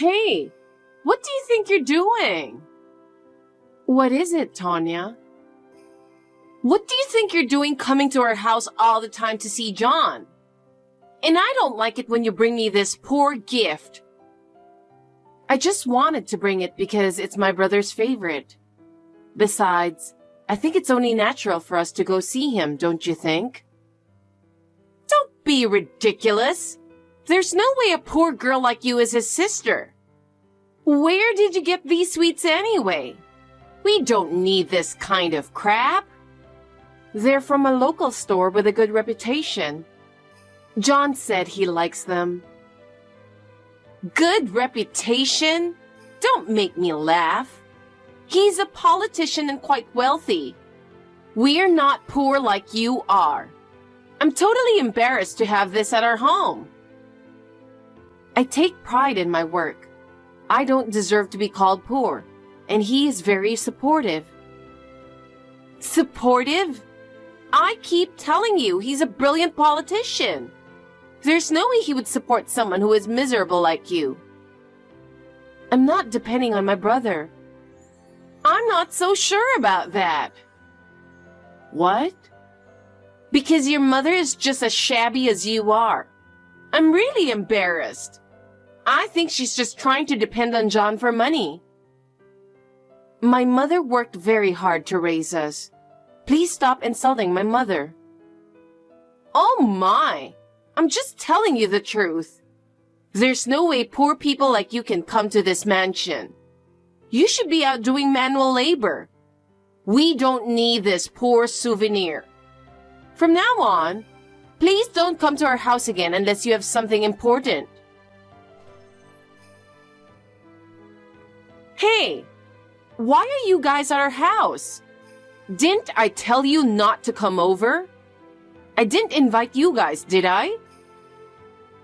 Hey, what do you think you're doing? What is it, Tanya? What do you think you're doing coming to our house all the time to see John? And I don't like it when you bring me this poor gift. I just wanted to bring it because it's my brother's favorite. Besides, I think it's only natural for us to go see him, don't you think? Don't be ridiculous. There's no way a poor girl like you is his sister. Where did you get these sweets anyway? We don't need this kind of crap. They're from a local store with a good reputation. John said he likes them. Good reputation? Don't make me laugh. He's a politician and quite wealthy. We're not poor like you are. I'm totally embarrassed to have this at our home. I take pride in my work. I don't deserve to be called poor, and he is very supportive. Supportive? I keep telling you, he's a brilliant politician. There's no way he would support someone who is miserable like you. I'm not depending on my brother. I'm not so sure about that. What? Because your mother is just as shabby as you are. I'm really embarrassed. I think she's just trying to depend on John for money. My mother worked very hard to raise us. Please stop insulting my mother. Oh my! I'm just telling you the truth. There's no way poor people like you can come to this mansion. You should be out doing manual labor. We don't need this poor souvenir. From now on, please don't come to our house again unless you have something important. Hey, why are you guys at our house? Didn't I tell you not to come over? I didn't invite you guys, did I?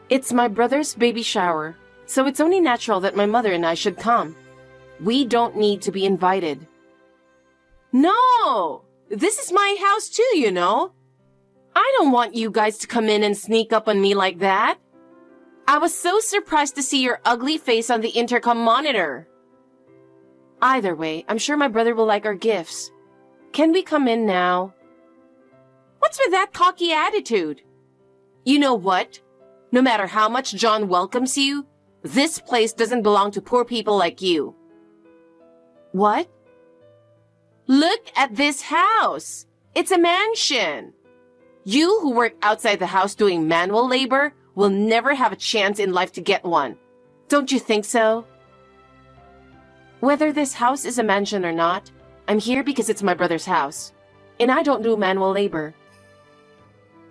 It's my brother's baby shower, so it's only natural that my mother and I should come. We don't need to be invited. No! This is my house too, you know. I don't want you guys to come in and sneak up on me like that. I was so surprised to see your ugly face on the intercom monitor. Either way, I'm sure my brother will like our gifts. Can we come in now? What's with that cocky attitude? You know what? No matter how much John welcomes you, this place doesn't belong to poor people like you. What? Look at this house. It's a mansion. You who work outside the house doing manual labor will never have a chance in life to get one. Don't you think so? Whether this house is a mansion or not, I'm here because it's my brother's house, and I don't do manual labor.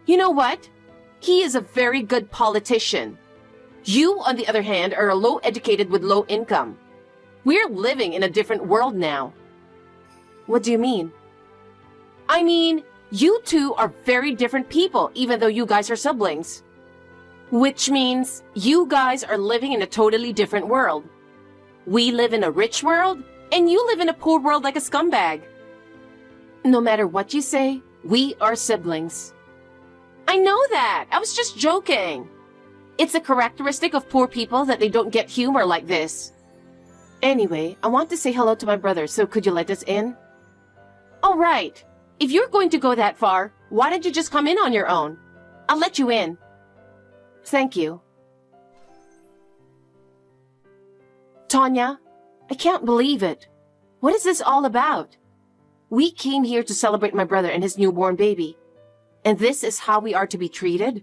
You know what? He is a very good politician. You, on the other hand, are low-educated with low income. We're living in a different world now. What do you mean? I mean, you two are very different people, even though you guys are siblings. Which means you guys are living in a totally different world. We live in a rich world, and you live in a poor world like a scumbag. No matter what you say, we are siblings. I know that. I was just joking. It's a characteristic of poor people that they don't get humor like this. Anyway, I want to say hello to my brother, so could you let us in? All right. If you're going to go that far, why don't you just come in on your own? I'll let you in. Thank you. Tanya, I can't believe it. What is this all about? We came here to celebrate my brother and his newborn baby. And this is how we are to be treated?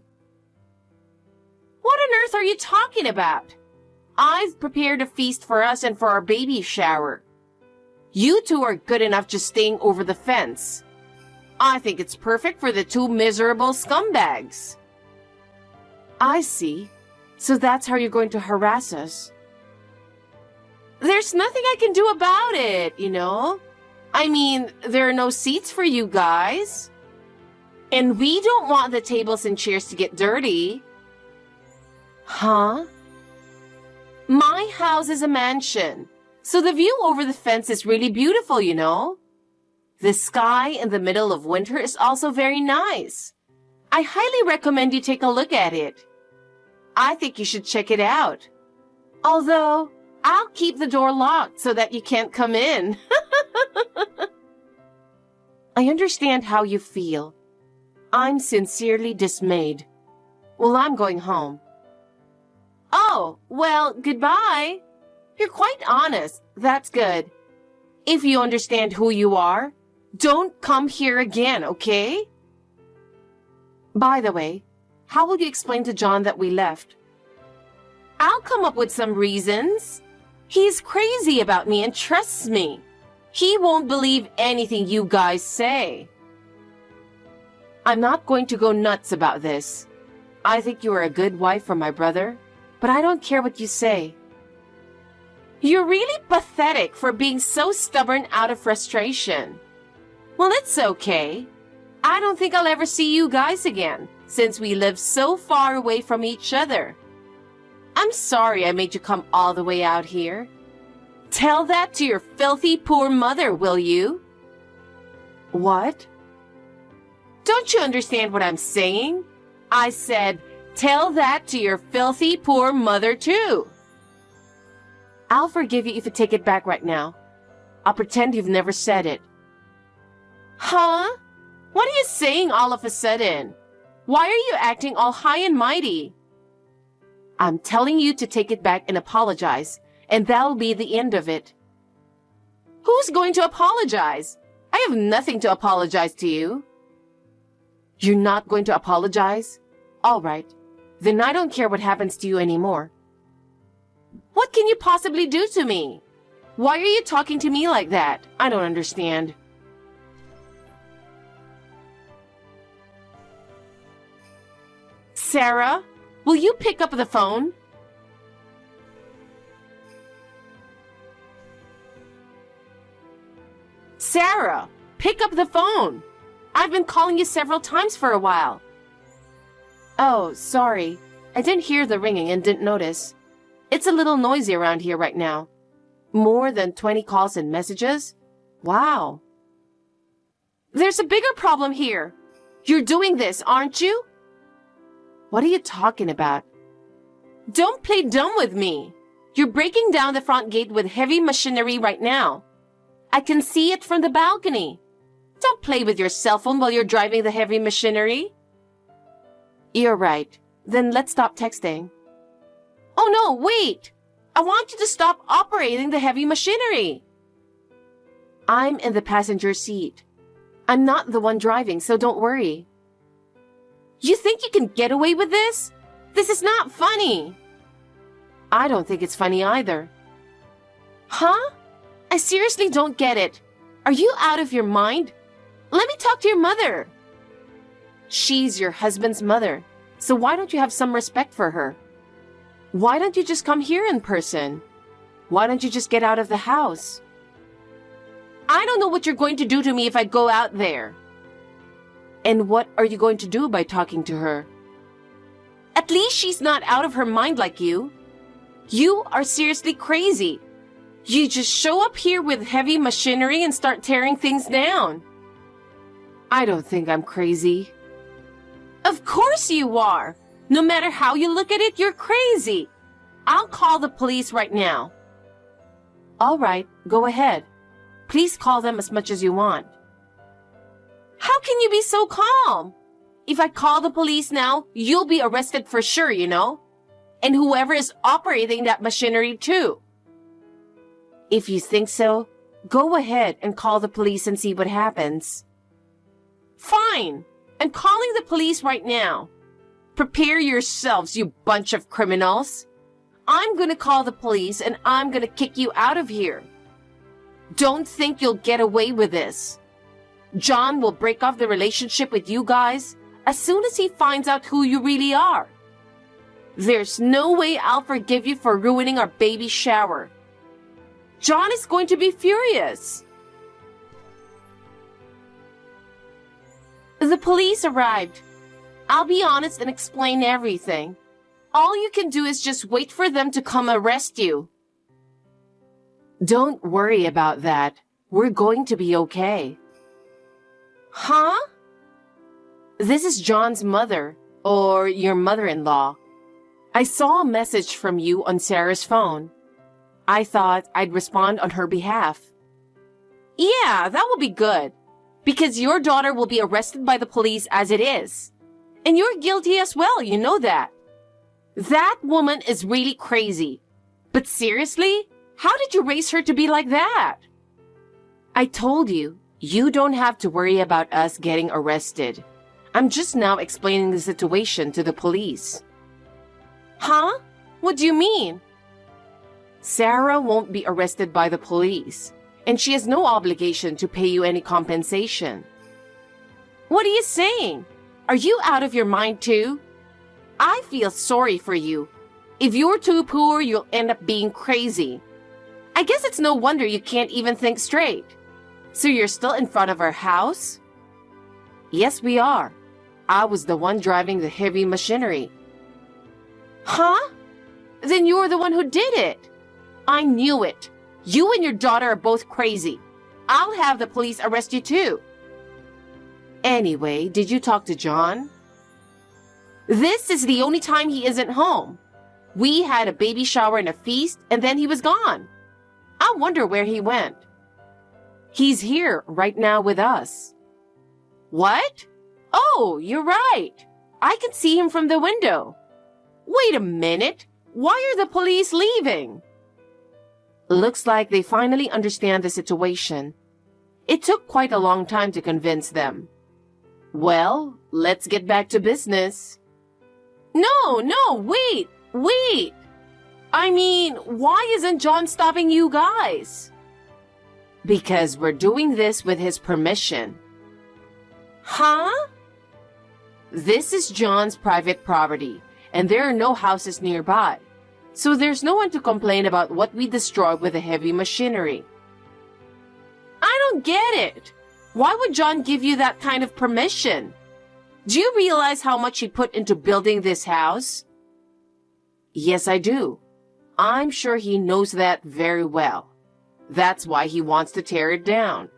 What on earth are you talking about? I've prepared a feast for us and for our baby shower. You two are good enough just staying over the fence. I think it's perfect for the two miserable scumbags. I see. So that's how you're going to harass us. There's nothing I can do about it, you know? I mean, there are no seats for you guys. And we don't want the tables and chairs to get dirty. Huh? My house is a mansion, so the view over the fence is really beautiful, you know? The sky in the middle of winter is also very nice. I highly recommend you take a look at it. I think you should check it out. Although, I'll keep the door locked so that you can't come in. I understand how you feel. I'm sincerely dismayed. Well, I'm going home. Oh, well, goodbye. You're quite honest. That's good. If you understand who you are, don't come here again, okay? By the way, how will you explain to John that we left? I'll come up with some reasons. He's crazy about me and trusts me. He won't believe anything you guys say. I'm not going to go nuts about this. I think you are a good wife for my brother, but I don't care what you say. You're really pathetic for being so stubborn out of frustration. Well, it's okay. I don't think I'll ever see you guys again, since we live so far away from each other. I'm sorry I made you come all the way out here. Tell that to your filthy poor mother, will you? What? Don't you understand what I'm saying? I said, tell that to your filthy poor mother too. I'll forgive you if you take it back right now. I'll pretend you've never said it. Huh? What are you saying all of a sudden? Why are you acting all high and mighty? I'm telling you to take it back and apologize, and that'll be the end of it. Who's going to apologize? I have nothing to apologize to you. You're not going to apologize? All right. Then I don't care what happens to you anymore. What can you possibly do to me? Why are you talking to me like that? I don't understand. Sarah, will you pick up the phone? Sarah, pick up the phone. I've been calling you several times for a while. Oh, sorry. I didn't hear the ringing and didn't notice. It's a little noisy around here right now. More than 20 calls and messages? Wow. There's a bigger problem here. You're doing this, aren't you? What are you talking about? Don't play dumb with me. You're breaking down the front gate with heavy machinery right now. I can see it from the balcony. Don't play with your cell phone while you're driving the heavy machinery. You're right. Then let's stop texting. Oh no, wait! I want you to stop operating the heavy machinery. I'm in the passenger seat. I'm not the one driving, so don't worry. You think you can get away with this? This is not funny. I don't think it's funny either. Huh? I seriously don't get it. Are you out of your mind? Let me talk to your mother. She's your husband's mother, so why don't you have some respect for her? Why don't you just come here in person? Why don't you just get out of the house? I don't know what you're going to do to me if I go out there. And what are you going to do by talking to her? At least she's not out of her mind like you. You are seriously crazy. You just show up here with heavy machinery and start tearing things down. I don't think I'm crazy. Of course you are. No matter how you look at it, you're crazy. I'll call the police right now. All right, go ahead. Please call them as much as you want. How can you be so calm? If I call the police now, you'll be arrested for sure, you know? And whoever is operating that machinery too. If you think so, go ahead and call the police and see what happens. Fine. I'm calling the police right now. Prepare yourselves, you bunch of criminals. I'm gonna call the police and I'm gonna kick you out of here. Don't think you'll get away with this. John will break off the relationship with you guys as soon as he finds out who you really are. There's no way I'll forgive you for ruining our baby shower. John is going to be furious. The police arrived. I'll be honest and explain everything. All you can do is just wait for them to come arrest you. Don't worry about that. We're going to be okay. Huh? This is John's mother, or your mother-in-law. I saw a message from you on Sarah's phone. I thought I'd respond on her behalf. Yeah, that will be good. Because your daughter will be arrested by the police as it is. And you're guilty as well, you know that. That woman is really crazy. But seriously, how did you raise her to be like that? I told you, you don't have to worry about us getting arrested. I'm just now explaining the situation to the police. Huh? What do you mean? Sarah won't be arrested by the police, and she has no obligation to pay you any compensation. What are you saying? Are you out of your mind too? I feel sorry for you. If you're too poor, you'll end up being crazy. I guess it's no wonder you can't even think straight. So you're still in front of our house? Yes, we are. I was the one driving the heavy machinery. Huh? Then you're the one who did it. I knew it. You and your daughter are both crazy. I'll have the police arrest you too. Anyway, did you talk to John? This is the only time he isn't home. We had a baby shower and a feast, and then he was gone. I wonder where he went. He's here right now with us. What? Oh, you're right. I can see him from the window. Wait a minute. Why are the police leaving? Looks like they finally understand the situation. It took quite a long time to convince them. Well, let's get back to business. No, wait. I mean, why isn't John stopping you guys? Because we're doing this with his permission. Huh? This is John's private property, and there are no houses nearby. So there's no one to complain about what we destroy with the heavy machinery. I don't get it. Why would John give you that kind of permission? Do you realize how much he put into building this house? Yes, I do. I'm sure he knows that very well. That's why he wants to tear it down.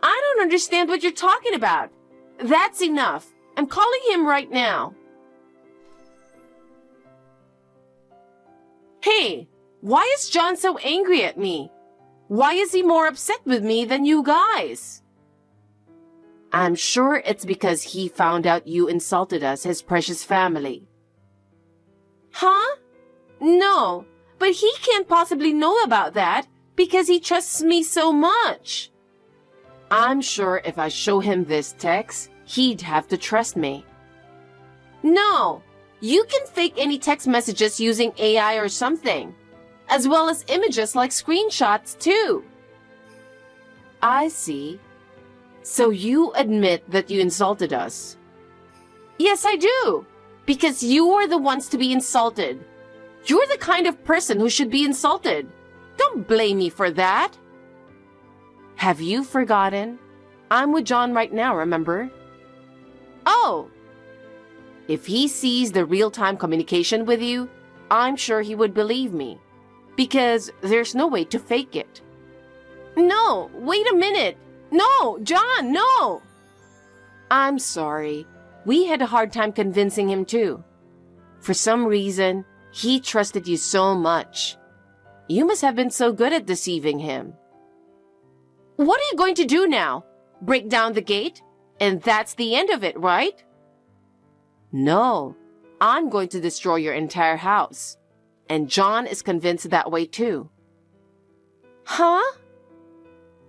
I don't understand what you're talking about. That's enough. I'm calling him right now. Hey, why is John so angry at me? Why is he more upset with me than you guys? I'm sure it's because he found out you insulted us, his precious family. Huh? No, but he can't possibly know about that because he trusts me so much. I'm sure if I show him this text, he'd have to trust me. No, you can fake any text messages using AI or something, as well as images like screenshots too. I see. So you admit that you insulted us? Yes, I do. Because you are the ones to be insulted. You're the kind of person who should be insulted. Don't blame me for that. Have you forgotten? I'm with John right now, remember? Oh. If he sees the real-time communication with you, I'm sure he would believe me. Because there's no way to fake it. No, wait a minute. No, John, no! I'm sorry. We had a hard time convincing him too. For some reason, he trusted you so much. You must have been so good at deceiving him. What are you going to do now? Break down the gate? And that's the end of it, right? No, I'm going to destroy your entire house. And John is convinced that way too. Huh?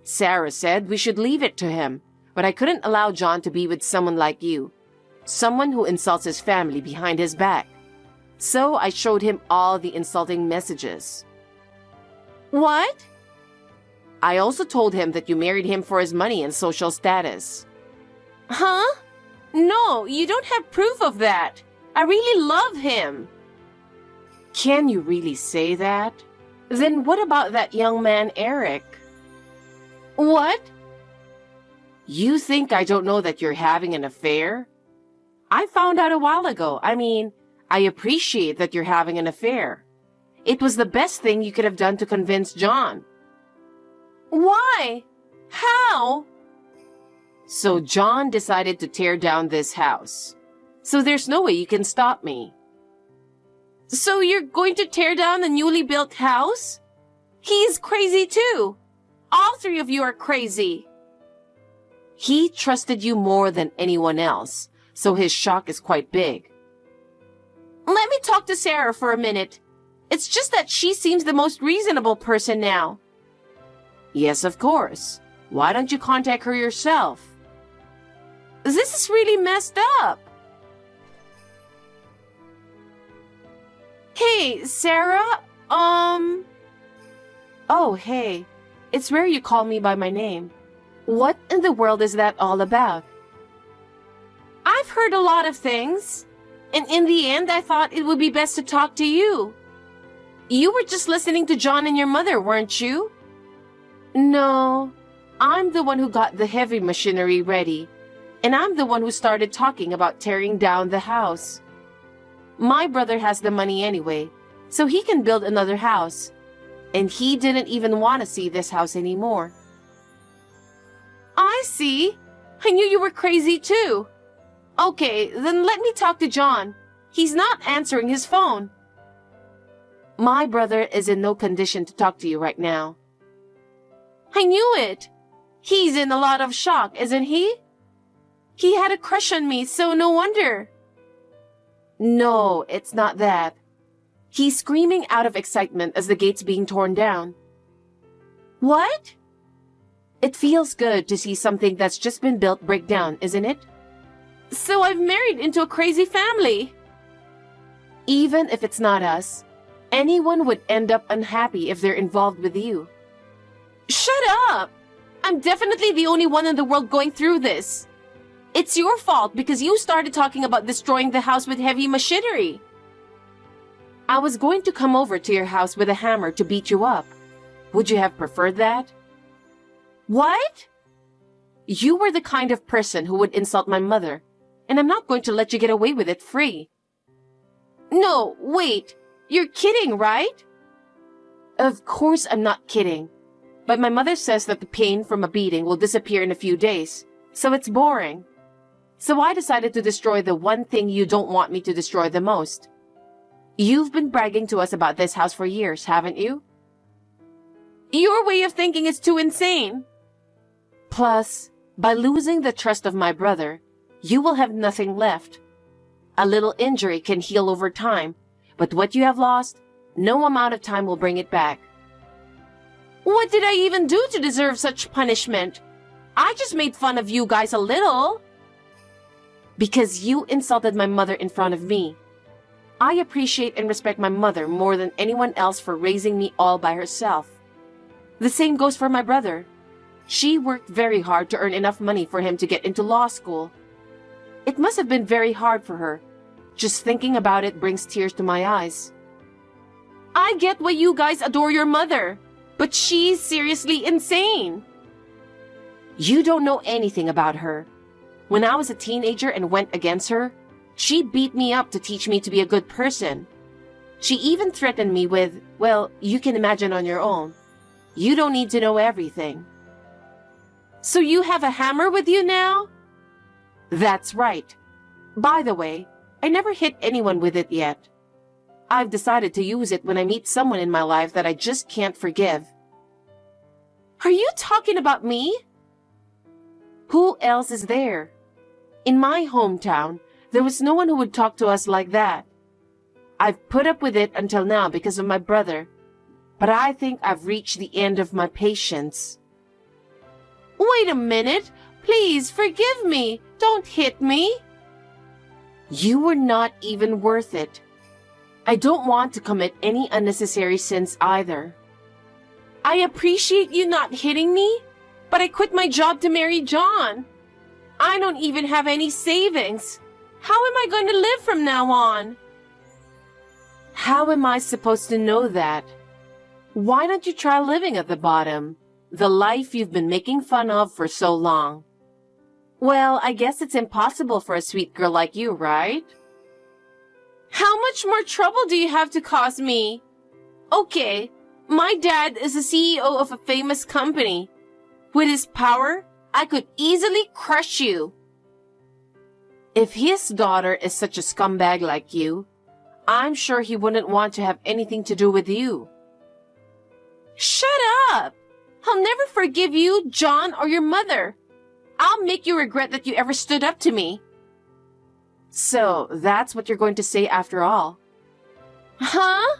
Sarah said we should leave it to him, but I couldn't allow John to be with someone like you, someone who insults his family behind his back. So I showed him all the insulting messages. What? I also told him that you married him for his money and social status. Huh? No, you don't have proof of that. I really love him. Can you really say that? Then what about that young man, Eric? What? You think I don't know that you're having an affair? I found out a while ago. I appreciate that you're having an affair. It was the best thing you could have done to convince John. Why? How? So John decided to tear down this house. So there's no way you can stop me. So you're going to tear down the newly built house? He's crazy too. All three of you are crazy. He trusted you more than anyone else, so his shock is quite big. Let me talk to Sarah for a minute. It's just that she seems the most reasonable person now. Yes, of course. Why don't you contact her yourself? This is really messed up. Hey, Sarah, Oh, hey. It's rare you call me by my name. What in the world is that all about? I've heard a lot of things, and in the end I thought it would be best to talk to you. You were just listening to John and your mother, weren't you? No, I'm the one who got the heavy machinery ready, and I'm the one who started talking about tearing down the house. My brother has the money anyway, so he can build another house, and he didn't even want to see this house anymore. I see. I knew you were crazy too. Okay, then let me talk to John. He's not answering his phone. My brother is in no condition to talk to you right now. I knew it. He's in a lot of shock, isn't he? He had a crush on me, so no wonder. No, it's not that. He's screaming out of excitement as the gate's being torn down. What? It feels good to see something that's just been built break down, isn't it? So I've married into a crazy family. Even if it's not us, anyone would end up unhappy if they're involved with you. Shut up! I'm definitely the only one in the world going through this. It's your fault because you started talking about destroying the house with heavy machinery. I was going to come over to your house with a hammer to beat you up. Would you have preferred that? What? You were the kind of person who would insult my mother, and I'm not going to let you get away with it free. No, wait. You're kidding, right? Of course I'm not kidding. But my mother says that the pain from a beating will disappear in a few days, so it's boring. So I decided to destroy the one thing you don't want me to destroy the most. You've been bragging to us about this house for years, haven't you? Your way of thinking is too insane. Plus, by losing the trust of my brother, you will have nothing left. A little injury can heal over time, but what you have lost, no amount of time will bring it back. What did I even do to deserve such punishment? I just made fun of you guys a little. Because you insulted my mother in front of me. I appreciate and respect my mother more than anyone else for raising me all by herself. The same goes for my brother. She worked very hard to earn enough money for him to get into law school. It must have been very hard for her. Just thinking about it brings tears to my eyes. I get why you guys adore your mother, but she's seriously insane. You don't know anything about her. When I was a teenager and went against her, she beat me up to teach me to be a good person. She even threatened me with, well, you can imagine on your own. You don't need to know everything. So you have a hammer with you now? That's right. By the way, I never hit anyone with it yet. I've decided to use it when I meet someone in my life that I just can't forgive. Are you talking about me? Who else is there? In my hometown, there was no one who would talk to us like that. I've put up with it until now because of my brother, but I think I've reached the end of my patience. Wait a minute. Please forgive me. Don't hit me. You were not even worth it. I don't want to commit any unnecessary sins either. I appreciate you not hitting me, but I quit my job to marry John. I don't even have any savings. How am I going to live from now on? How am I supposed to know that? Why don't you try living at the bottom? The life you've been making fun of for so long. Well, I guess it's impossible for a sweet girl like you, right? How much more trouble do you have to cause me? Okay, my dad is the CEO of a famous company. With his power, I could easily crush you. If his daughter is such a scumbag like you, I'm sure he wouldn't want to have anything to do with you. Shut up! I'll never forgive you, John, or your mother. I'll make you regret that you ever stood up to me. So, that's what you're going to say after all. Huh?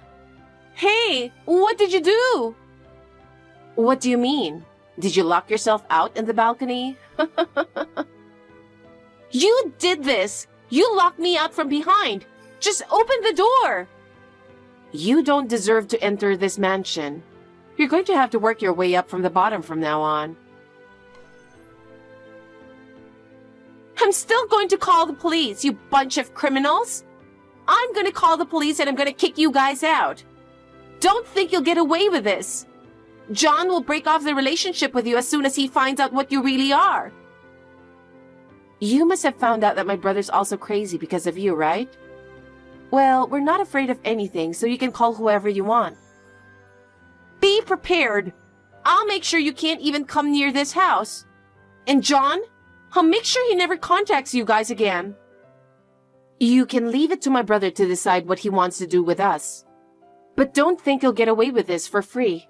Hey, what did you do? What do you mean? Did you lock yourself out in the balcony? You did this! You locked me out from behind! Just open the door! You don't deserve to enter this mansion. You're going to have to work your way up from the bottom from now on. I'm still going to call the police, you bunch of criminals! I'm going to call the police and I'm going to kick you guys out. Don't think you'll get away with this. John will break off the relationship with you as soon as he finds out what you really are. You must have found out that my brother's also crazy because of you, right? Well, we're not afraid of anything, so you can call whoever you want. Be prepared. I'll make sure you can't even come near this house. And John, I'll make sure he never contacts you guys again. You can leave it to my brother to decide what he wants to do with us. But don't think you'll get away with this for free.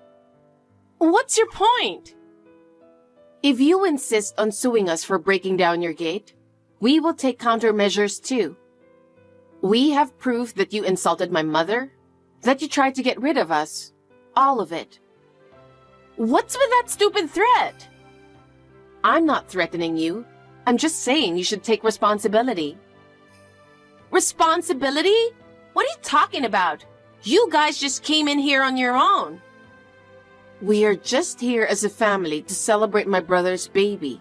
What's your point? If you insist on suing us for breaking down your gate, we will take countermeasures too. We have proof that you insulted my mother, that you tried to get rid of us. All of it. What's with that stupid threat? I'm not threatening you. I'm just saying you should take responsibility. Responsibility? What are you talking about? You guys just came in here on your own. We are just here as a family to celebrate my brother's baby.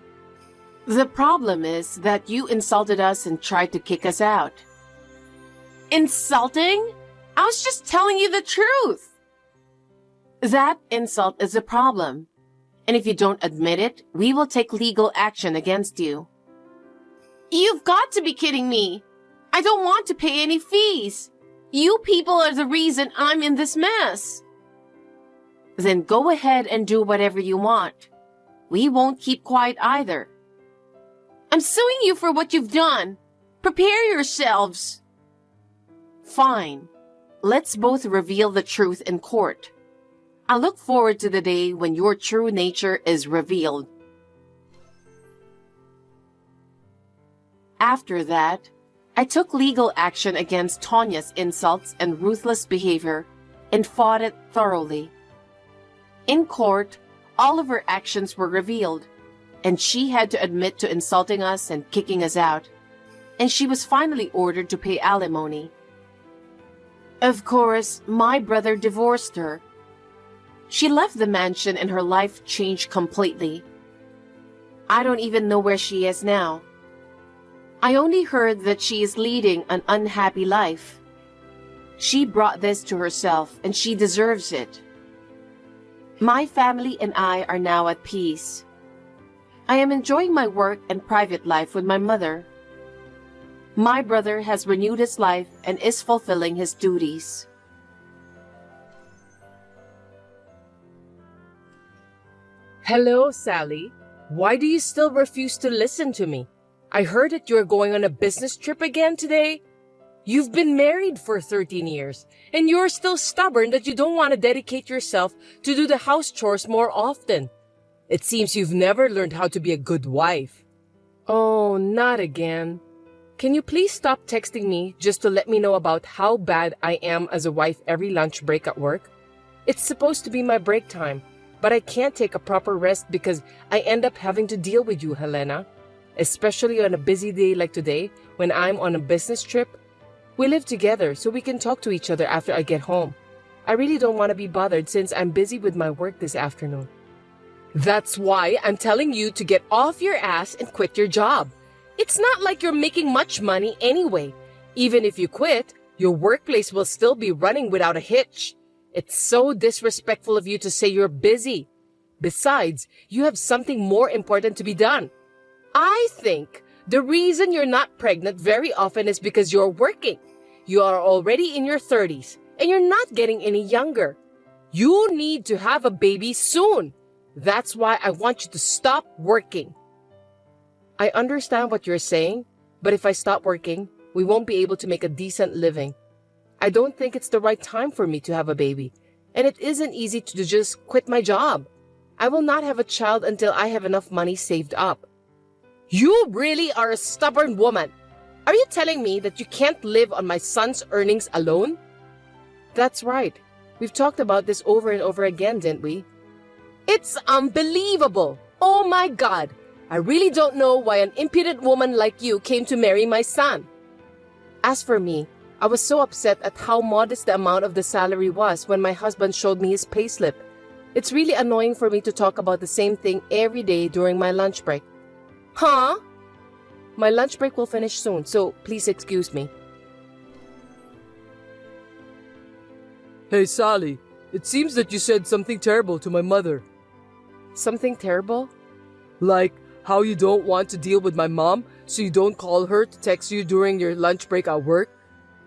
The problem is that you insulted us and tried to kick us out. Insulting? I was just telling you the truth. That insult is a problem. And if you don't admit it, we will take legal action against you. You've got to be kidding me. I don't want to pay any fees. You people are the reason I'm in this mess. Then go ahead and do whatever you want. We won't keep quiet either. I'm suing you for what you've done. Prepare yourselves. Fine. Let's both reveal the truth in court. I look forward to the day when your true nature is revealed. After that, I took legal action against Tonya's insults and ruthless behavior and fought it thoroughly. In court, all of her actions were revealed, and she had to admit to insulting us and kicking us out, and she was finally ordered to pay alimony. Of course, my brother divorced her. She left the mansion and her life changed completely. I don't even know where she is now. I only heard that she is leading an unhappy life. She brought this to herself and she deserves it. My family and I are now at peace. I am enjoying my work and private life with my mother. My brother has renewed his life and is fulfilling his duties. Hello, Sally. Why do you still refuse to listen to me? I heard that you're going on a business trip again today. You've been married for 13 years, and you're still stubborn that you don't want to dedicate yourself to do the house chores more often. It seems you've never learned how to be a good wife. Oh, not again. Can you please stop texting me just to let me know about how bad I am as a wife every lunch break at work? It's supposed to be my break time, but I can't take a proper rest because I end up having to deal with you, Helena. Especially on a busy day like today when I'm on a business trip. We live together so we can talk to each other after I get home. I really don't want to be bothered since I'm busy with my work this afternoon. That's why I'm telling you to get off your ass and quit your job. It's not like you're making much money anyway. Even if you quit, your workplace will still be running without a hitch. It's so disrespectful of you to say you're busy. Besides, you have something more important to be done. I think the reason you're not pregnant very often is because you're working. You are already in your 30s and you're not getting any younger. You need to have a baby soon. That's why I want you to stop working. I understand what you're saying, but if I stop working, we won't be able to make a decent living. I don't think it's the right time for me to have a baby, and it isn't easy to just quit my job. I will not have a child until I have enough money saved up. You really are a stubborn woman. Are you telling me that you can't live on my son's earnings alone? That's right. We've talked about this over and over again, didn't we? It's unbelievable. Oh my God. I really don't know why an impudent woman like you came to marry my son. As for me, I was so upset at how modest the amount of the salary was when my husband showed me his payslip. It's really annoying for me to talk about the same thing every day during my lunch break. Huh? My lunch break will finish soon, so please excuse me. Hey, Sally, it seems that you said something terrible to my mother. Something terrible? Like how you don't want to deal with my mom, so you don't call her to text you during your lunch break at work?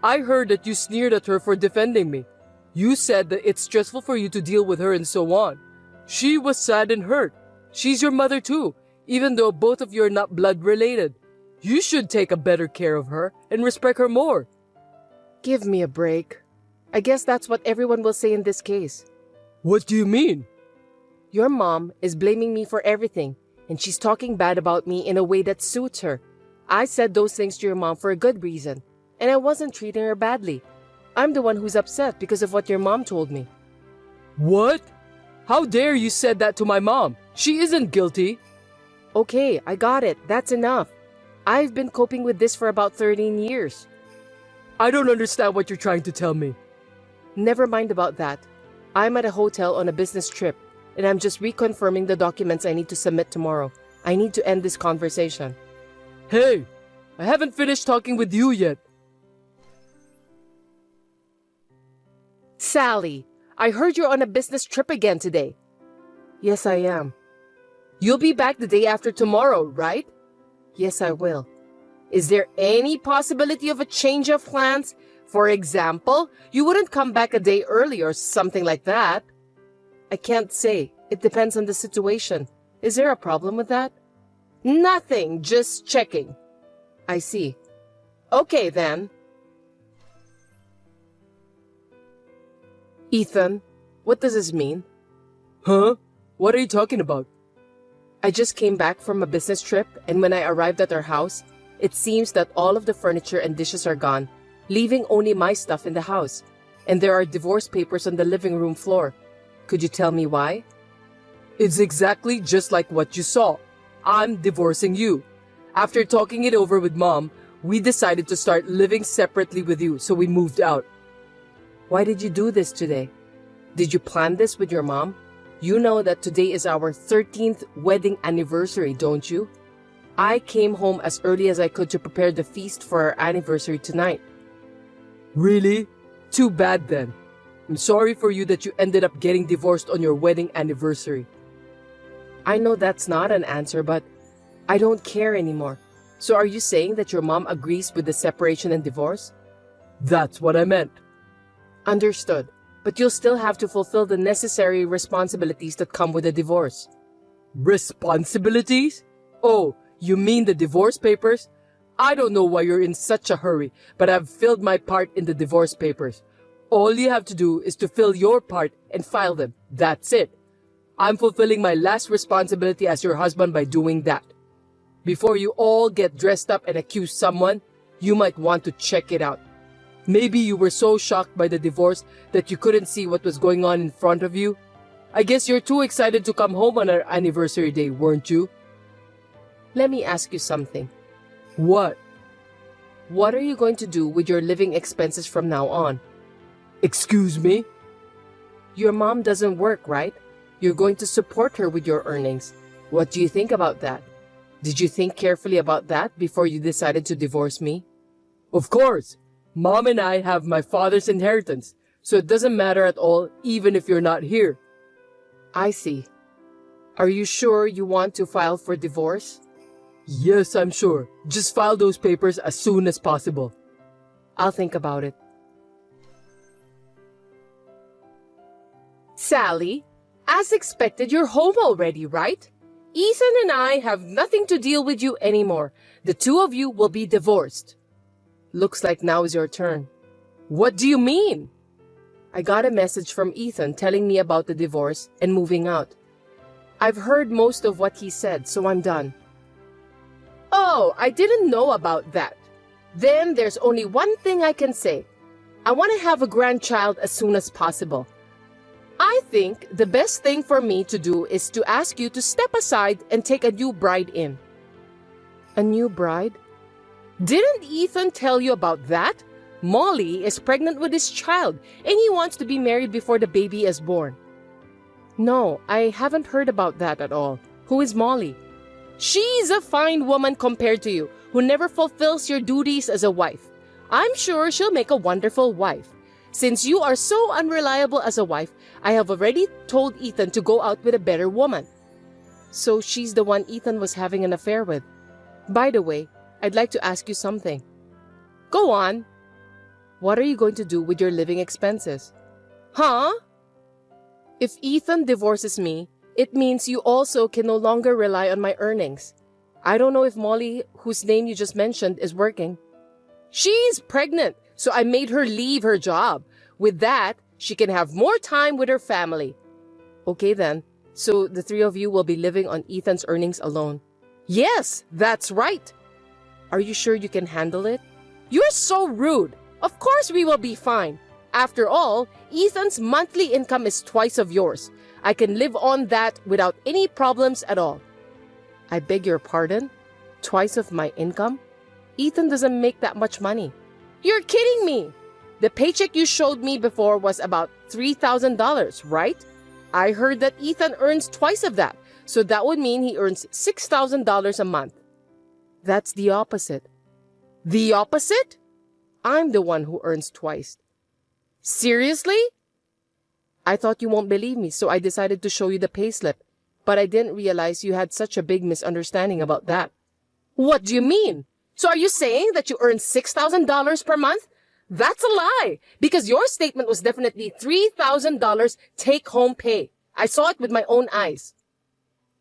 I heard that you sneered at her for defending me. You said that it's stressful for you to deal with her and so on. She was sad and hurt. She's your mother too, even though both of you are not blood related. You should take a better care of her and respect her more. Give me a break. I guess that's what everyone will say in this case. What do you mean? Your mom is blaming me for everything, and she's talking bad about me in a way that suits her. I said those things to your mom for a good reason, and I wasn't treating her badly. I'm the one who's upset because of what your mom told me. What? How dare you said that to my mom? She isn't guilty. Okay, I got it. That's enough. I've been coping with this for about 13 years. I don't understand what you're trying to tell me. Never mind about that. I'm at a hotel on a business trip, and I'm just reconfirming the documents I need to submit tomorrow. I need to end this conversation. Hey, I haven't finished talking with you yet. Sally, I heard you're on a business trip again today. Yes, I am. You'll be back the day after tomorrow, right? Yes, I will. Is there any possibility of a change of plans? For example, you wouldn't come back a day early or something like that. I can't say. It depends on the situation. Is there a problem with that? Nothing, just checking. I see. Okay, then. Ethan, what does this mean? Huh? What are you talking about? I just came back from a business trip, and when I arrived at our house, it seems that all of the furniture and dishes are gone, leaving only my stuff in the house. And there are divorce papers on the living room floor. Could you tell me why? It's exactly just like what you saw. I'm divorcing you. After talking it over with Mom, we decided to start living separately with you, so we moved out. Why did you do this today? Did you plan this with your mom? You know that today is our 13th wedding anniversary, don't you? I came home as early as I could to prepare the feast for our anniversary tonight. Really? Too bad then. I'm sorry for you that you ended up getting divorced on your wedding anniversary. I know that's not an answer, but I don't care anymore. So are you saying that your mom agrees with the separation and divorce? That's what I meant. Understood. But you'll still have to fulfill the necessary responsibilities that come with a divorce. Responsibilities? Oh, you mean the divorce papers? I don't know why you're in such a hurry, but I've filled my part in the divorce papers. All you have to do is to fill your part and file them. That's it. I'm fulfilling my last responsibility as your husband by doing that. Before you all get dressed up and accuse someone, you might want to check it out. Maybe you were so shocked by the divorce that you couldn't see what was going on in front of you. I guess you're too excited to come home on our anniversary day, weren't you? Let me ask you something. What? What are you going to do with your living expenses from now on? Excuse me? Your mom doesn't work, right? You're going to support her with your earnings. What do you think about that? Did you think carefully about that before you decided to divorce me? Of course. Mom and I have my father's inheritance, so it doesn't matter at all, even if you're not here. I see. Are you sure you want to file for divorce? Yes, I'm sure. Just file those papers as soon as possible. I'll think about it. Sally, as expected, you're home already, right? Ethan and I have nothing to deal with you anymore. The two of you will be divorced. Looks like now is your turn. What do you mean? I got a message from Ethan telling me about the divorce and moving out. I've heard most of what he said, so I'm done. Oh, I didn't know about that. Then there's only one thing I can say. I want to have a grandchild as soon as possible. I think the best thing for me to do is to ask you to step aside and take a new bride in. A new bride? Didn't Ethan tell you about that? Molly is pregnant with his child and he wants to be married before the baby is born. No, I haven't heard about that at all. Who is Molly? She's a fine woman compared to you, who never fulfills your duties as a wife. I'm sure she'll make a wonderful wife. Since you are so unreliable as a wife, I have already told Ethan to go out with a better woman. So she's the one Ethan was having an affair with. By the way, I'd like to ask you something. Go on. What are you going to do with your living expenses? Huh? If Ethan divorces me, it means you also can no longer rely on my earnings. I don't know if Molly, whose name you just mentioned, is working. She's pregnant, so I made her leave her job. With that, she can have more time with her family. Okay then, so the three of you will be living on Ethan's earnings alone. Yes, that's right. Are you sure you can handle it? You're so rude. Of course we will be fine. After all, Ethan's monthly income is twice of yours. I can live on that without any problems at all. I beg your pardon? Twice of my income? Ethan doesn't make that much money. You're kidding me! The paycheck you showed me before was about $3,000, right? I heard that Ethan earns twice of that, so that would mean he earns $6,000 a month. That's the opposite. The opposite? I'm the one who earns twice. Seriously? I thought you won't believe me, so I decided to show you the payslip. But I didn't realize you had such a big misunderstanding about that. What do you mean? So are you saying that you earn $6,000 per month? That's a lie, because your statement was definitely $3,000 take-home pay. I saw it with my own eyes.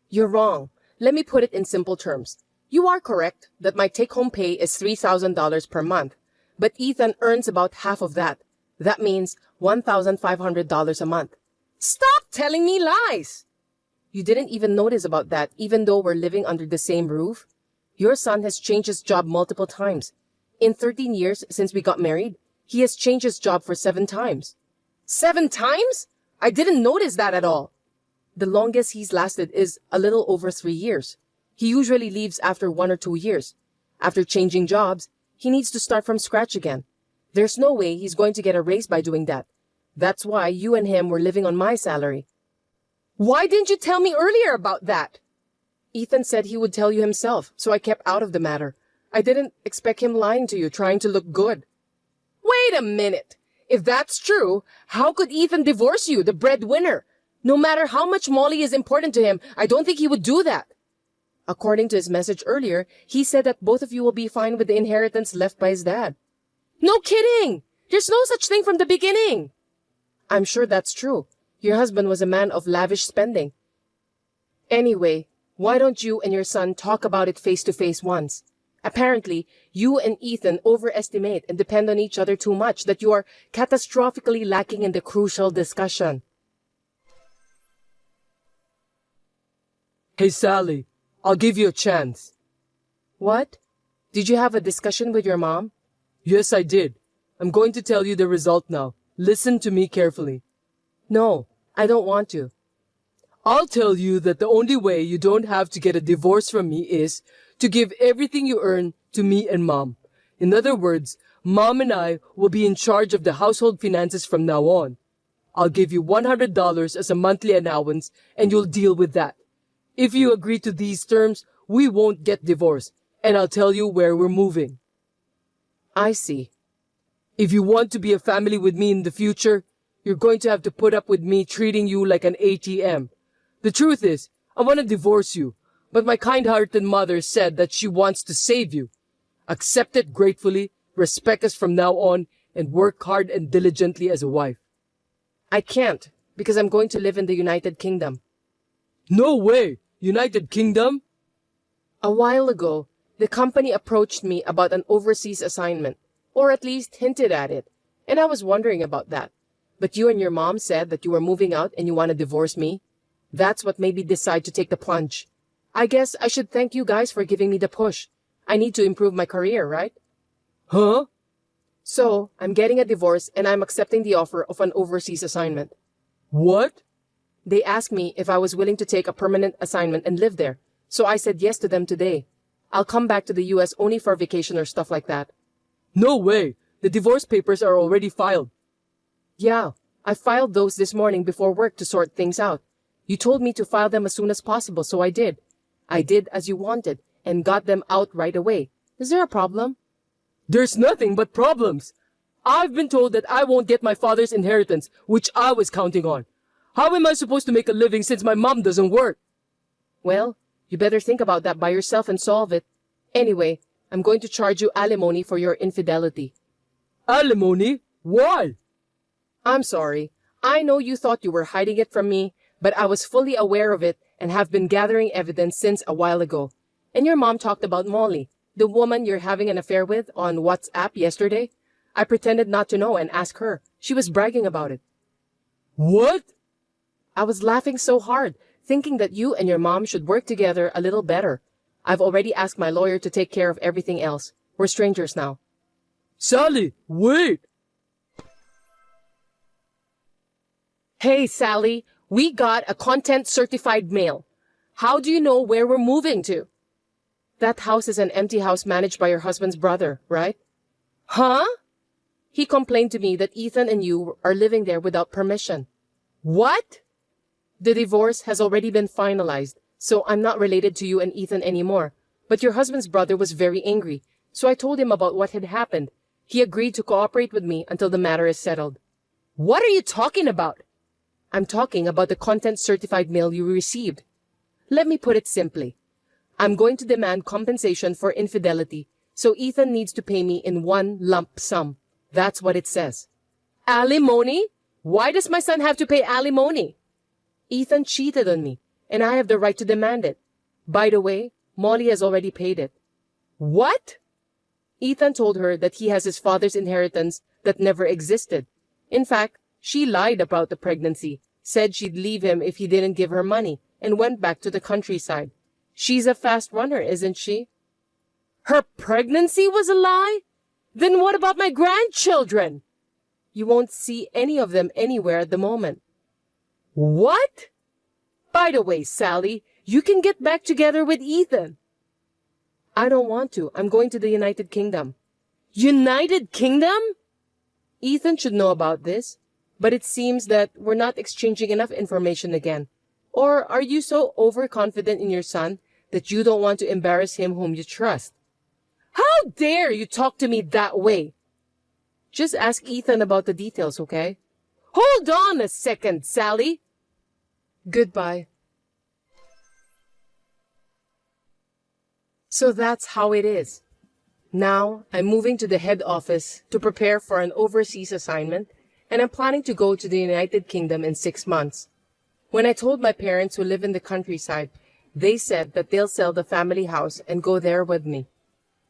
You're wrong. Let me put it in simple terms. You are correct that my take-home pay is $3,000 per month, but Ethan earns about half of that. That means $1,500 a month. Stop telling me lies! You didn't even notice about that, even though we're living under the same roof? Your son has changed his job multiple times. In 13 years since we got married, he has changed his job for 7 times. 7 times? I didn't notice that at all. The longest he's lasted is a little over 3 years. He usually leaves after 1 or 2 years. After changing jobs, he needs to start from scratch again. There's no way he's going to get a raise by doing that. That's why you and him were living on my salary. Why didn't you tell me earlier about that? Ethan said he would tell you himself, so I kept out of the matter. I didn't expect him lying to you, trying to look good. Wait a minute. If that's true, how could Ethan divorce you, the breadwinner? No matter how much Molly is important to him, I don't think he would do that. According to his message earlier, he said that both of you will be fine with the inheritance left by his dad. No kidding! There's no such thing from the beginning. I'm sure that's true. Your husband was a man of lavish spending. Anyway, why don't you and your son talk about it face to face once? Apparently, you and Ethan overestimate and depend on each other too much that you are catastrophically lacking in the crucial discussion. Hey, Sally, I'll give you a chance. What? Did you have a discussion with your mom? Yes, I did. I'm going to tell you the result now. Listen to me carefully. No, I don't want to. I'll tell you that the only way you don't have to get a divorce from me is to give everything you earn to me and Mom. In other words, Mom and I will be in charge of the household finances from now on. I'll give you $100 as a monthly allowance and you'll deal with that. If you agree to these terms, we won't get divorced, and I'll tell you where we're moving. I see. If you want to be a family with me in the future, you're going to have to put up with me treating you like an ATM. The truth is, I want to divorce you, but my kind-hearted mother said that she wants to save you. Accept it gratefully, respect us from now on, and work hard and diligently as a wife. I can't, because I'm going to live in the United Kingdom. No way! United Kingdom? A while ago, the company approached me about an overseas assignment, or at least hinted at it, And I was wondering about that. But you and your mom said that you were moving out and you want to divorce me. That's what made me decide to take the plunge. I guess I should thank you guys for giving me the push. I need to improve my career, right? Huh? So, I'm getting a divorce and I'm accepting the offer of an overseas assignment. What? They asked me if I was willing to take a permanent assignment and live there. So I said yes to them today. I'll come back to the US only for vacation or stuff like that. No way. The divorce papers are already filed. Yeah, I filed those this morning before work to sort things out. You told me to file them as soon as possible, so I did. I did as you wanted and got them out right away. Is there a problem? There's nothing but problems. I've been told that I won't get my father's inheritance, which I was counting on. How am I supposed to make a living since my mom doesn't work? Well, you better think about that by yourself and solve it. Anyway, I'm going to charge you alimony for your infidelity. Alimony? Why? I'm sorry. I know you thought you were hiding it from me, but I was fully aware of it and have been gathering evidence since a while ago. And your mom talked about Molly, the woman you're having an affair with, on WhatsApp yesterday. I pretended not to know and asked her. She was bragging about it. What? I was laughing so hard, thinking that you and your mom should work together a little better. I've already asked my lawyer to take care of everything else. We're strangers now. Sally, wait! Hey, Sally, we got a content certified mail. How do you know where we're moving to? That house is an empty house managed by your husband's brother, right? Huh? He complained to me that Ethan and you are living there without permission. What? The divorce has already been finalized, so I'm not related to you and Ethan anymore. But your husband's brother was very angry, so I told him about what had happened. He agreed to cooperate with me until the matter is settled. What are you talking about? I'm talking about the content certified mail you received. Let me put it simply. I'm going to demand compensation for infidelity, so Ethan needs to pay me in one lump sum. That's what it says. Alimony? Why does my son have to pay alimony? Ethan cheated on me, and I have the right to demand it. By the way, Molly has already paid it. What? Ethan told her that he has his father's inheritance that never existed. In fact, she lied about the pregnancy, said she'd leave him if he didn't give her money, and went back to the countryside. She's a fast runner, isn't she? Her pregnancy was a lie? Then what about my grandchildren? You won't see any of them anywhere at the moment. What? By the way, Sally, you can get back together with Ethan. I don't want to. I'm going to the United Kingdom. United Kingdom? Ethan should know about this, but it seems that we're not exchanging enough information again. Or are you so overconfident in your son that you don't want to embarrass him whom you trust? How dare you talk to me that way? Just ask Ethan about the details, okay? Hold on a second, Sally. Goodbye. So that's how it is. Now, I'm moving to the head office to prepare for an overseas assignment, and I'm planning to go to the United Kingdom in 6 months. When I told my parents who live in the countryside, they said that they'll sell the family house and go there with me.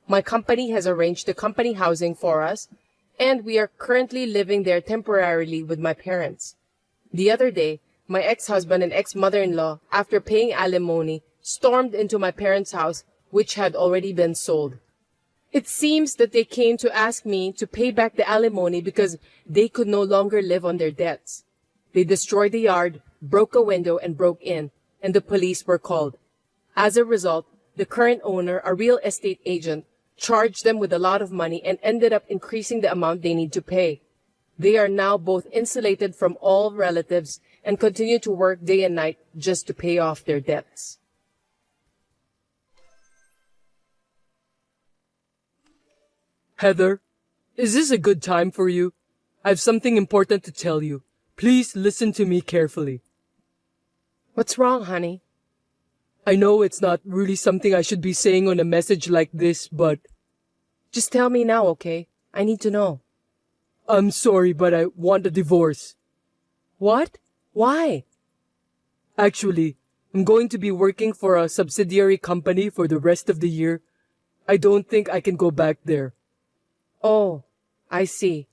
My company has arranged the company housing for us, and we are currently living there temporarily with my parents. The other day, my ex-husband and ex-mother-in-law, after paying alimony, stormed into my parents' house, which had already been sold. It seems that they came to ask me to pay back the alimony because they could no longer live on their debts. They destroyed the yard, broke a window, and broke in, and the police were called. As a result, the current owner, a real estate agent, charged them with a lot of money and ended up increasing the amount they need to pay. They are now both insulated from all relatives and continue to work day and night just to pay off their debts. Heather, is this a good time for you? I have something important to tell you. Please listen to me carefully. What's wrong, honey? I know it's not really something I should be saying on a message like this, but... Just tell me now, okay? I need to know. I'm sorry, but I want a divorce. What? Why? Actually, I'm going to be working for a subsidiary company for the rest of the year. I don't think I can go back there. Oh, I see.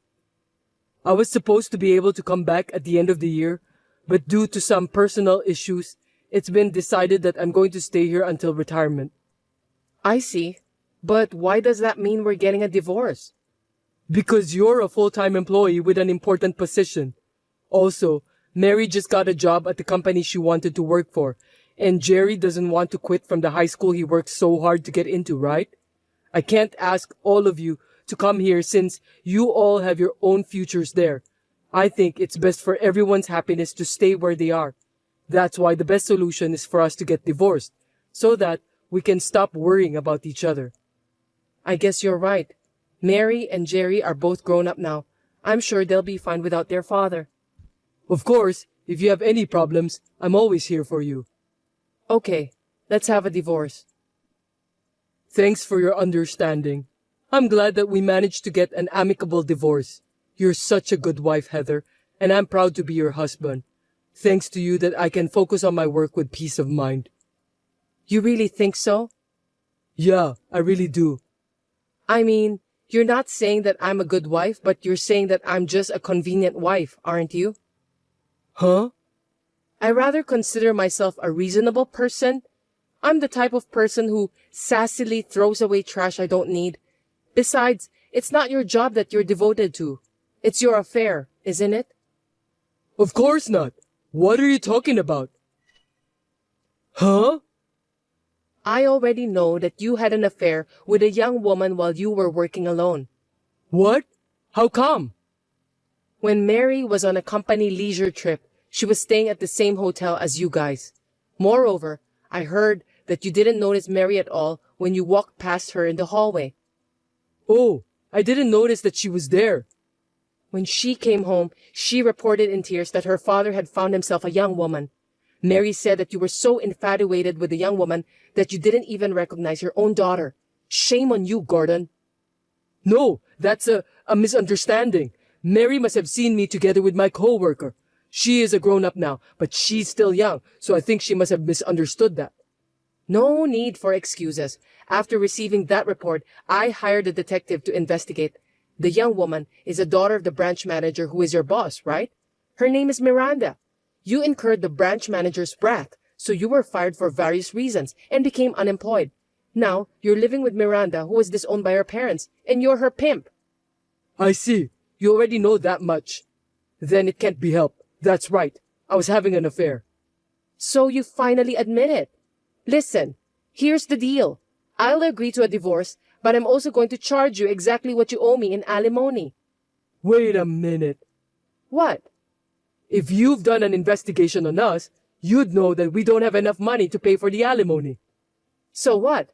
I was supposed to be able to come back at the end of the year, but due to some personal issues, it's been decided that I'm going to stay here until retirement. I see. But why does that mean we're getting a divorce? Because you're a full-time employee with an important position. Also, Mary just got a job at the company she wanted to work for, and Jerry doesn't want to quit from the high school he worked so hard to get into, right? I can't ask all of you to come here since you all have your own futures there. I think it's best for everyone's happiness to stay where they are. That's why the best solution is for us to get divorced, so that we can stop worrying about each other. I guess you're right. Mary and Jerry are both grown up now. I'm sure they'll be fine without their father. Of course, if you have any problems, I'm always here for you. Okay, let's have a divorce. Thanks for your understanding. I'm glad that we managed to get an amicable divorce. You're such a good wife, Heather, and I'm proud to be your husband. Thanks to you that I can focus on my work with peace of mind. You really think so? Yeah, I really do. I mean, you're not saying that I'm a good wife, but you're saying that I'm just a convenient wife, aren't you? Huh? I rather consider myself a reasonable person. I'm the type of person who sassily throws away trash I don't need. Besides, it's not your job that you're devoted to. It's your affair, isn't it? Of course not. What are you talking about? Huh? I already know that you had an affair with a young woman while you were working alone. What? How come? When Mary was on a company leisure trip, she was staying at the same hotel as you guys. Moreover, I heard that you didn't notice Mary at all when you walked past her in the hallway. Oh, I didn't notice that she was there. When she came home, she reported in tears that her father had found himself a young woman. Mary said that you were so infatuated with the young woman that you didn't even recognize your own daughter. Shame on you, Gordon. No, that's a misunderstanding. Mary must have seen me together with my co-worker. She is a grown-up now, but she's still young, so I think she must have misunderstood that. No need for excuses. After receiving that report, I hired a detective to investigate. The young woman is a daughter of the branch manager who is your boss, right? Her name is Miranda. You incurred the branch manager's wrath, so you were fired for various reasons and became unemployed. Now, you're living with Miranda, who was disowned by her parents, and you're her pimp. I see. You already know that much. Then it can't be helped. That's right. I was having an affair. So you finally admit it. Listen, here's the deal. I'll agree to a divorce, but I'm also going to charge you exactly what you owe me in alimony. Wait a minute. What? If you've done an investigation on us, you'd know that we don't have enough money to pay for the alimony. So what?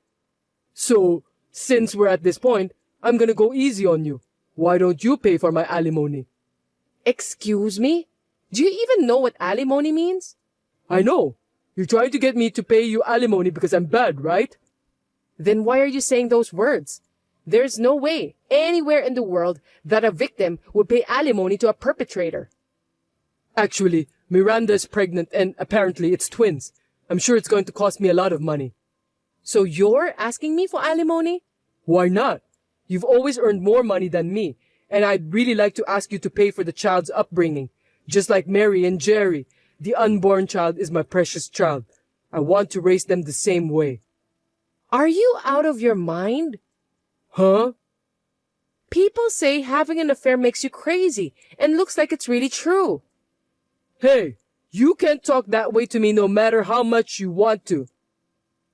So, since we're at this point, I'm gonna go easy on you. Why don't you pay for my alimony? Excuse me? Do you even know what alimony means? I know. You're trying to get me to pay you alimony because I'm bad, right? Then why are you saying those words? There's no way, anywhere in the world, that a victim would pay alimony to a perpetrator. Actually, Miranda is pregnant and apparently it's twins. I'm sure it's going to cost me a lot of money. So you're asking me for alimony? Why not? You've always earned more money than me, and I'd really like to ask you to pay for the child's upbringing. Just like Mary and Jerry, the unborn child is my precious child. I want to raise them the same way. Are you out of your mind? Huh? People say having an affair makes you crazy, and looks like it's really true. Hey, you can't talk that way to me no matter how much you want to.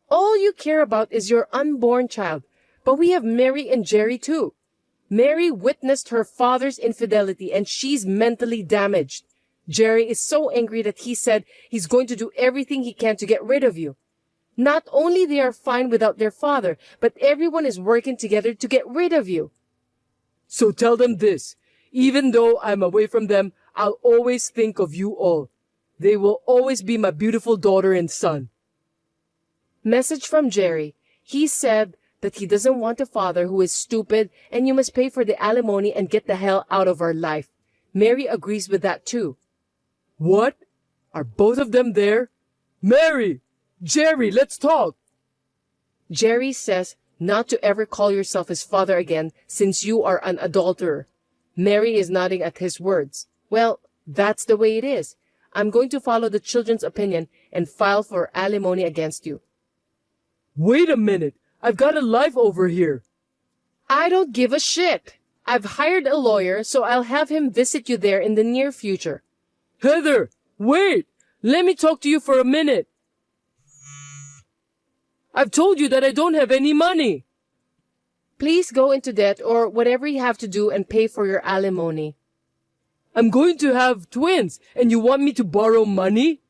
All you care about is your unborn child, but we have Mary and Jerry too. Mary witnessed her father's infidelity and she's mentally damaged. Jerry is so angry that he said he's going to do everything he can to get rid of you. Not only they are fine without their father, but everyone is working together to get rid of you. So tell them this. Even though I'm away from them, I'll always think of you all. They will always be my beautiful daughter and son. Message from Jerry. He said that he doesn't want a father who is stupid and you must pay for the alimony and get the hell out of our life. Mary agrees with that too. What? Are both of them there? Mary! Jerry, let's talk! Jerry says not to ever call yourself his father again since you are an adulterer. Mary is nodding at his words. Well, that's the way it is. I'm going to follow the children's opinion and file for alimony against you. Wait a minute. I've got a life over here. I don't give a shit. I've hired a lawyer, so I'll have him visit you there in the near future. Heather, wait. Let me talk to you for a minute. I've told you that I don't have any money. Please go into debt or whatever you have to do and pay for your alimony. I'm going to have twins, and you want me to borrow money?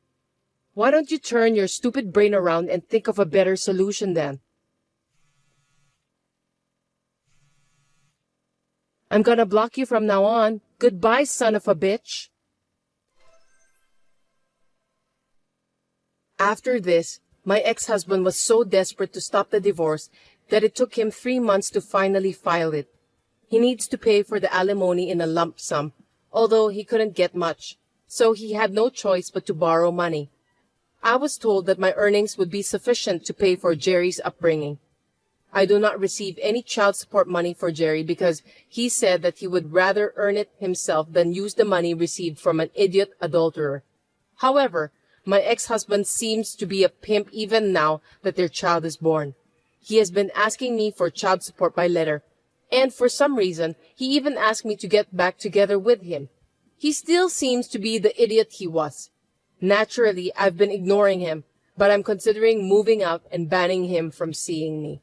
Why don't you turn your stupid brain around and think of a better solution then? I'm gonna block you from now on. Goodbye, son of a bitch. After this, my ex-husband was so desperate to stop the divorce that it took him 3 months to finally file it. He needs to pay for the alimony in a lump sum, although he couldn't get much, so he had no choice but to borrow money. I was told that my earnings would be sufficient to pay for Jerry's upbringing. I do not receive any child support money for Jerry because he said that he would rather earn it himself than use the money received from an idiot adulterer. However, my ex-husband seems to be a pimp even now that their child is born. He has been asking me for child support by letter, and for some reason, he even asked me to get back together with him. He still seems to be the idiot he was. Naturally, I've been ignoring him, but I'm considering moving out and banning him from seeing me.